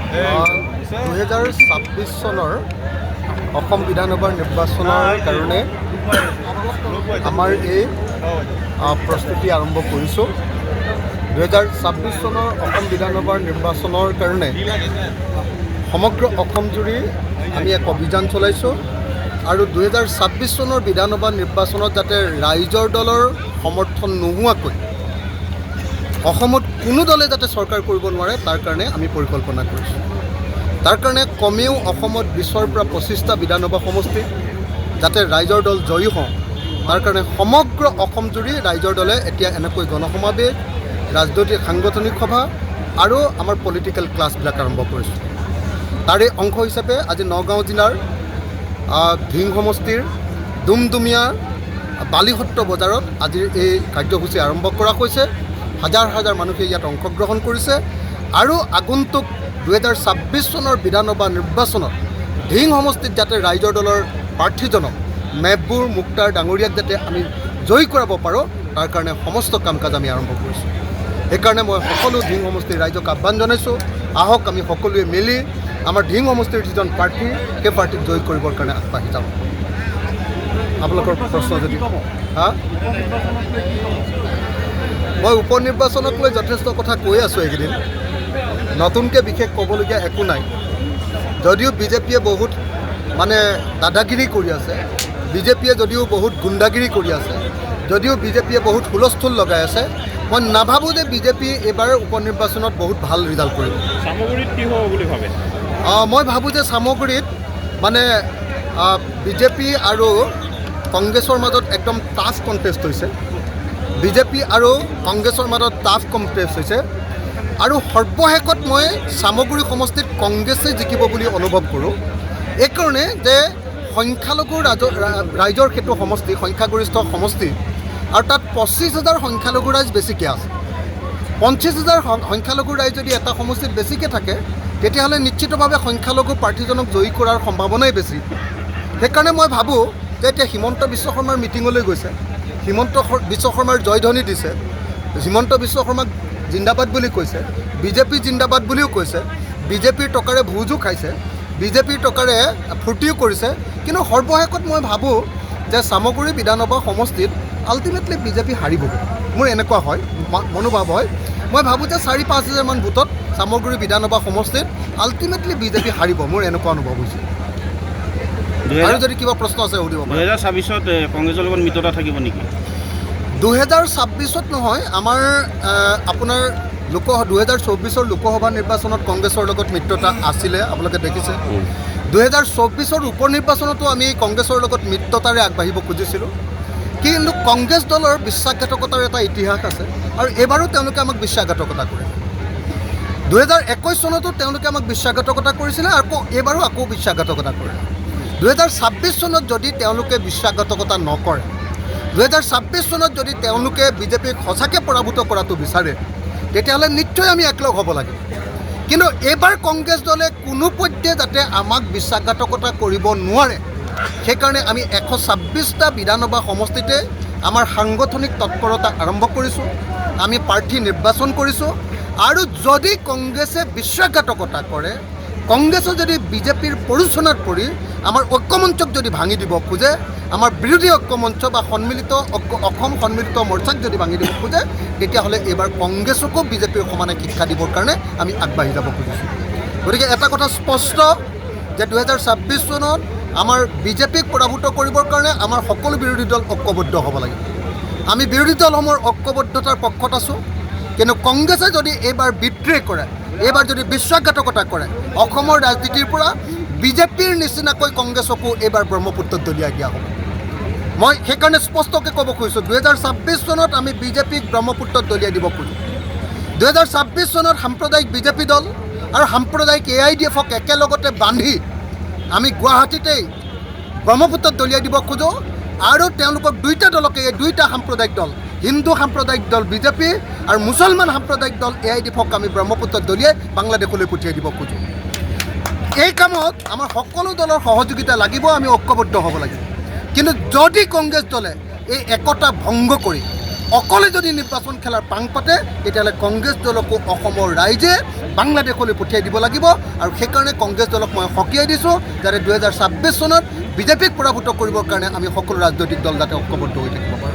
2026 চনৰ অসম বিধানসভাৰ নিৰ্বাচনৰ কাৰণে আমাৰ এই প্ৰস্তুতি আৰম্ভ কৰিছোঁ। 2026 চনৰ অসম বিধানসভাৰ নিৰ্বাচনৰ কাৰণে সমগ্ৰ অসমজুৰি আমি এক অভিযান চলাইছোঁ আৰু 2026 চনৰ বিধানসভা নিৰ্বাচনত যাতে ৰাইজৰ দলৰ সমৰ্থন নোহোৱাকৈ অসমত কোনো দলে যাতে চৰকাৰ কৰিব নোৱাৰে তাৰ কাৰণে আমি পৰিকল্পনা কৰিছোঁ। তাৰ কাৰণে কমেও অসমত 20ৰ পৰা 25টা বিধানসভা সমষ্টি যাতে ৰাইজৰ দল জয়ী হওঁ, তাৰ কাৰণে সমগ্ৰ অসমজুৰি ৰাইজৰ দলে এতিয়া এনেকৈ গণসমাৱেশ, ৰাজনৈতিক সাংগঠনিক সভা আৰু আমাৰ পলিটিকেল ক্লাছবিলাক আৰম্ভ কৰিছোঁ। তাৰে অংশ হিচাপে আজি নগাঁও জিলাৰ ধিং সমষ্টিৰ ডুমডুমীয়া বালিসত্ৰ বজাৰত আজিৰ এই কাৰ্যসূচী আৰম্ভ কৰা হৈছে। হাজাৰ হাজাৰ মানুহে ইয়াত অংশগ্ৰহণ কৰিছে আৰু আগন্তুক 2026 চনৰ বিধানসভা নিৰ্বাচনত ধিং সমষ্টিত যাতে ৰাইজৰ দলৰ প্ৰাৰ্থীজনক মেহবুব মুখতাৰ ডাঙৰীয়াক যাতে আমি জয়ী কৰাব পাৰোঁ তাৰ কাৰণে সমস্ত কাম কাজ আমি আৰম্ভ কৰিছোঁ। সেইকাৰণে মই সকলো ধিং সমষ্টিৰ ৰাইজক আহ্বান জনাইছোঁ, আহক আমি সকলোৱে মিলি আমাৰ ধিং সমষ্টিৰ যিজন প্ৰাৰ্থী সেই প্ৰাৰ্থীক জয়ী কৰিবৰ কাৰণে আগবাঢ়ি যাওঁ। আপোনালোকৰ প্ৰশ্ন যদি মই উপ নিৰ্বাচনক লৈ যথেষ্ট কথা কৈ আছোঁ এইকেইদিন, নতুনকৈ বিশেষ ক'বলগীয়া একো নাই। যদিও বিজেপিয়ে বহুত দাদাগিৰি কৰি আছে, বিজেপিয়ে যদিও বহুত গুণ্ডাগিৰি কৰি আছে, যদিও বিজেপিয়ে বহুত হুলস্থুল লগাই আছে, মই নাভাবোঁ যে বিজেপি এইবাৰ উপ নিৰ্বাচনত বহুত ভাল ৰিজাল্ট কৰিব। চামগুৰিত কি হ'ব বুলি ভাবে? মই ভাবোঁ যে চামগুৰিত বিজেপি আৰু কংগ্ৰেছৰ মাজত একদম টাফ কণ্টেষ্ট হৈছে। বিজেপি আৰু কংগ্ৰেছৰ মাজত টাফ কণ্টেষ্ট হৈছে আৰু সৰ্বশেষত মই চামগুৰি সমষ্টিত কংগ্ৰেছে জিকিব বুলি অনুভৱ কৰোঁ। এইকাৰণে যে সংখ্যালঘু ৰাইজৰ সেইটো সমষ্টি, সংখ্যাগৰিষ্ঠ সমষ্টি আৰু তাত 25,000 সংখ্যালঘু ৰাইজ বেছিকৈ আছে। 25,000 সংখ্যালঘু ৰাইজ যদি এটা সমষ্টিত বেছিকৈ থাকে তেতিয়াহ'লে নিশ্চিতভাৱে সংখ্যালঘু প্ৰাৰ্থীজনক জয়ী কৰাৰ সম্ভাৱনাই বেছি। সেইকাৰণে মই ভাবোঁ যে এতিয়া হিমন্ত বিশ্ব শৰ্মাৰ মিটিঙলৈ গৈছে, হিমন্ত বিশ্ব শৰ্মাৰ জয়ধ্বনি দিছে, হিমন্ত বিশ্ব শৰ্মাক জিন্দাবাদ বুলি কৈছে, বিজেপি জিন্দাবাদ বুলিও কৈছে, বিজেপিৰ টকাৰে ভোজো খাইছে, বিজেপিৰ টকাৰে ফূৰ্তিও কৰিছে। কিন্তু সৰ্বশেষত মই ভাবোঁ যে চামগুৰি বিধানসভা সমষ্টিত আল্টিমেটলি বিজেপি হাৰিবগৈ, মোৰ এনেকুৱা হয় মনোভাৱ হয়। মই ভাবোঁ যে 4-5 হাজাৰমান ভোটত চামগুৰি বিধানসভা সমষ্টিত আল্টিমেটলি বিজেপি হাৰিব, মোৰ এনেকুৱা অনুভৱ হৈছে। আৰু যদি কিবা প্ৰশ্ন আছে সুধিব। 2026ত কংগ্ৰেছৰ লগত মিত্ৰতা থাকিব নেকি? 2026ত নহয়, আমাৰ আপোনাৰ 2024 লোকসভা নিৰ্বাচনত কংগ্ৰেছৰ লগত মিত্ৰতা আছিলে, আপোনালোকে দেখিছে। 2024 উপ নিৰ্বাচনতো আমি কংগ্ৰেছৰ লগত মিত্ৰতাৰে আগবাঢ়িব খুজিছিলোঁ, কিন্তু কংগ্ৰেছ দলৰ বিশ্বাসঘাতকতাৰ এটা ইতিহাস আছে আৰু এইবাৰো তেওঁলোকে আমাক বিশ্বাসঘাতকতা কৰে। 2021 চনতো তেওঁলোকে আমাক বিশ্বাসঘাতকতা কৰিছিলে আৰু এইবাৰো আকৌ বিশ্বাসঘাতকতা কৰে। 2026 চনত যদি তেওঁলোকে বিশ্বাসঘাতকতা নকৰে, 2026 চনত যদি তেওঁলোকে বিজেপিক সঁচাকৈ পৰাভূত কৰাটো বিচাৰে তেতিয়াহ'লে নিশ্চয় আমি একলগ হ'ব লাগে। কিন্তু এইবাৰ কংগ্ৰেছ দলে কোনো পধ্যে যাতে আমাক বিশ্বাসঘাতকতা কৰিব নোৱাৰে, সেইকাৰণে আমি 126টা বিধানসভা সমষ্টিতে আমাৰ সাংগঠনিক তৎপৰতা আৰম্ভ কৰিছোঁ, আমি প্ৰাৰ্থী নিৰ্বাচন কৰিছোঁ। আৰু যদি কংগ্ৰেছে বিশ্বাসঘাতকতা কৰে, কংগ্ৰেছে যদি বিজেপিৰ প্ৰৰোচনাত পৰি আমাৰ ঐক্যমঞ্চক যদি ভাঙি দিব খোজে, আমাৰ বিৰোধী ঐক্যমঞ্চ বা অসম সন্মিলিত মৰ্চাক যদি ভাঙি দিব খোজে, তেতিয়াহ'লে এইবাৰ কংগ্ৰেছকো বিজেপিৰ সমানে শিক্ষা দিবৰ কাৰণে আমি আগবাঢ়ি যাব খুজিছোঁ। গতিকে এটা কথা স্পষ্ট যে 2026 চনত আমাৰ বিজেপিক পৰাভূত কৰিবৰ কাৰণে আমাৰ সকলো বিৰোধী দল ঐক্যবদ্ধ হ'ব লাগিব। আমি বিৰোধী দলসমূহৰ ঐক্যবদ্ধতাৰ পক্ষত আছোঁ, কিন্তু কংগ্ৰেছে যদি এইবাৰ বিদ্ৰোহ কৰে, এইবাৰ যদি বিশ্বাসঘাতকতা কৰে, অসমৰ ৰাজনীতিৰ পৰা বিজেপিৰ নিচিনাকৈ কংগ্ৰেছকো এইবাৰ ব্ৰহ্মপুত্ৰত দলিয়াই দিয়া হ'ব। মই সেইকাৰণে স্পষ্টকৈ ক'ব খুজিছোঁ, 2026 চনত আমি বিজেপিক ব্ৰহ্মপুত্ৰত দলিয়াই দিব খোজোঁ। 2026 চনত সাম্প্ৰদায়িক বিজেপি দল আৰু সাম্প্ৰদায়িক AIDFক একেলগতে বান্ধি আমি গুৱাহাটীতেই ব্ৰহ্মপুত্ৰত দলিয়াই দিব খোজোঁ আৰু তেওঁলোকক দুইটা দলকে, এই দুইটা সাম্প্ৰদায়িক দল, হিন্দু সাম্প্ৰদায়িক দল বিজেপি আৰু মুছলমান সাম্প্ৰদায়িক দল AIDFক আমি ব্ৰহ্মপুত্ৰত দলিয়াই বাংলাদেশলৈ পঠিয়াই দিব খোজোঁ। এই কামত আমাৰ সকলো দলৰ সহযোগিতা লাগিব, আমি ঐক্যবদ্ধ হ'ব লাগিব। কিন্তু যদি কংগ্ৰেছ দলে এই একতা ভংগ কৰি অকলে যদি নিৰ্বাচন খেলাৰ পাং পাতে তেতিয়াহ'লে কংগ্ৰেছ দলকো অসমৰ ৰাইজে বাংলাদেশলৈ পঠিয়াই দিব লাগিব আৰু সেইকাৰণে কংগ্ৰেছ দলক মই সকীয়াই দিছোঁ যাতে 2026 চনত বিজেপিক পৰাভূত কৰিবৰ কাৰণে আমি সকলো ৰাজনৈতিক দল যাতে ঐক্যবদ্ধ হৈ থাকিব পাৰোঁ।